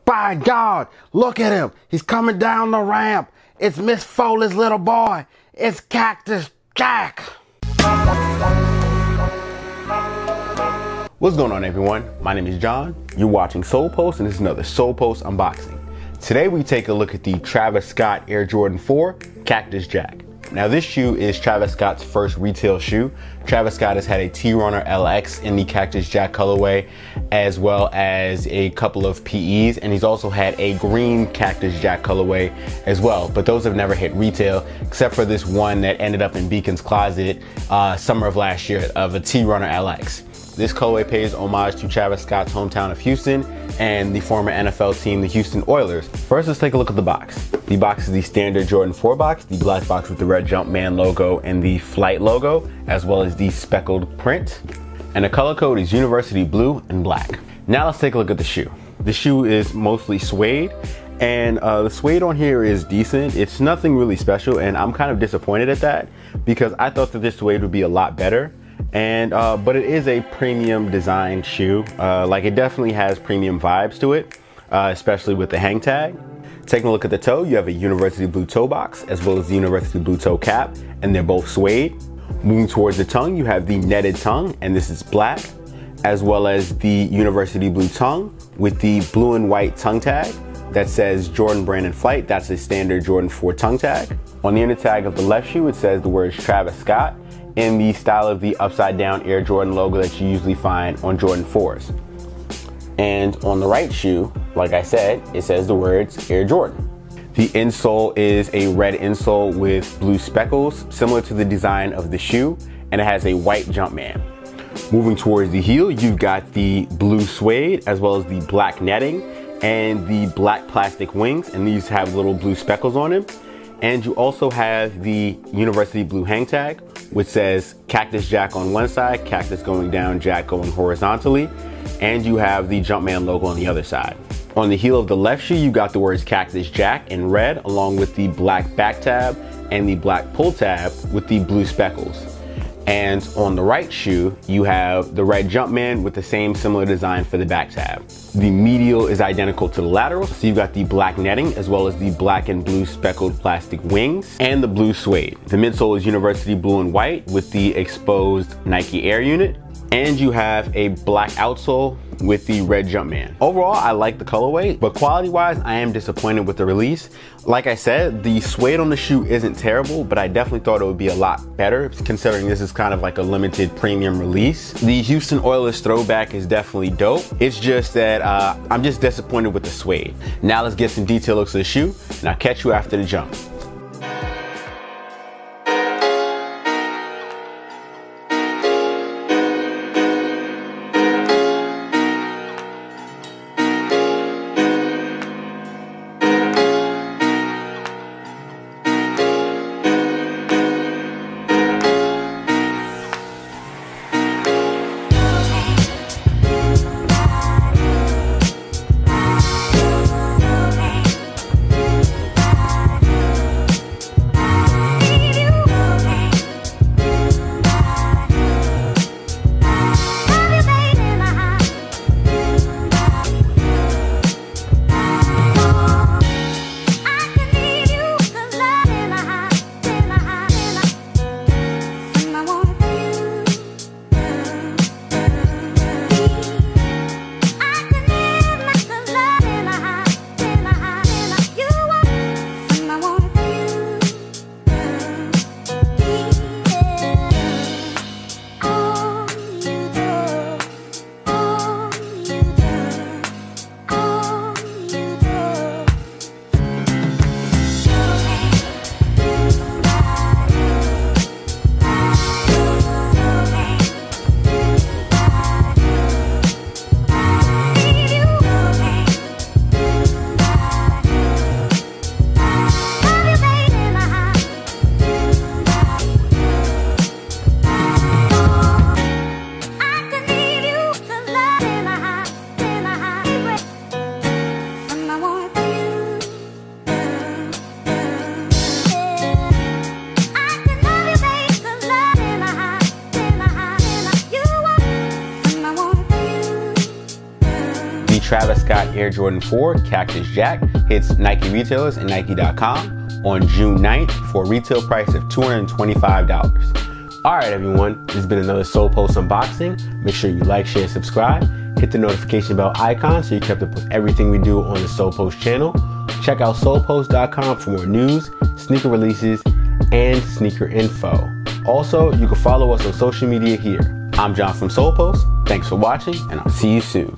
By God, look at him. He's coming down the ramp. It's Miss Foley's little boy. It's Cactus Jack. What's going on, everyone? My name is John. You're watching Solepost, and this is another Solepost unboxing. Today we take a look at the Travis Scott Air Jordan 4 Cactus Jack. Now this shoe is Travis Scott's first retail shoe. Travis Scott has had a T-Runner LX in the Cactus Jack colorway, as well as a couple of PEs, and he's also had a green Cactus Jack colorway as well, but those have never hit retail except for this one that ended up in Beacon's closet summer of last year of a T-Runner LX. This colorway pays homage to Travis Scott's hometown of Houston and the former NFL team, the Houston Oilers. First, let's take a look at the box. The box is the standard Jordan 4 box, the black box with the red Jumpman logo and the Flight logo, as well as the speckled print. And the color code is University Blue and Black. Now let's take a look at the shoe. The shoe is mostly suede, and the suede on here is decent. It's nothing really special, and I'm kind of disappointed at that because I thought that this suede would be a lot better. And but it is a premium design shoe. Like, it definitely has premium vibes to it, especially with the hang tag. Taking a look at the toe, you have a University Blue toe box as well as the University Blue toe cap, and they're both suede. Moving towards the tongue, you have the netted tongue, and this is black, as well as the University Blue tongue with the blue and white tongue tag that says Jordan brand and Flight. That's a standard Jordan 4 tongue tag. On the inner tag of the left shoe, it says the words Travis Scott in the style of the upside down Air Jordan logo that you usually find on Jordan 4s. And on the right shoe, like I said, it says the words Air Jordan. The insole is a red insole with blue speckles, similar to the design of the shoe, and it has a white Jumpman. Moving towards the heel, you've got the blue suede as well as the black netting and the black plastic wings, and these have little blue speckles on them. And you also have the University Blue hang tag, which says Cactus Jack on one side, cactus going down, Jack going horizontally, and you have the Jumpman logo on the other side. On the heel of the left shoe, you got the words Cactus Jack in red, along with the black back tab and the black pull tab with the blue speckles. And on the right shoe, you have the red Jumpman with the same similar design for the back tab. The medial is identical to the lateral, so you've got the black netting as well as the black and blue speckled plastic wings and the blue suede. The midsole is University Blue and White with the exposed Nike Air unit, and you have a black outsole with the red Jumpman. Overall, I like the colorway, but quality-wise, I am disappointed with the release. Like I said, the suede on the shoe isn't terrible, but I definitely thought it would be a lot better considering this is kind of like a limited premium release. The Houston Oilers throwback is definitely dope. It's just that I'm just disappointed with the suede. Now let's get some detailed looks of the shoe, and I'll catch you after the jump. Air Jordan 4 Cactus Jack hits Nike retailers and Nike.com on June 9th for a retail price of $225. Alright everyone, this has been another Solepost unboxing. Make sure you like, share, subscribe. Hit the notification bell icon so you're kept up with everything we do on the Solepost channel. Check out solepost.com for more news, sneaker releases, and sneaker info. Also, you can follow us on social media here. I'm John from Solepost. Thanks for watching, and I'll see you soon.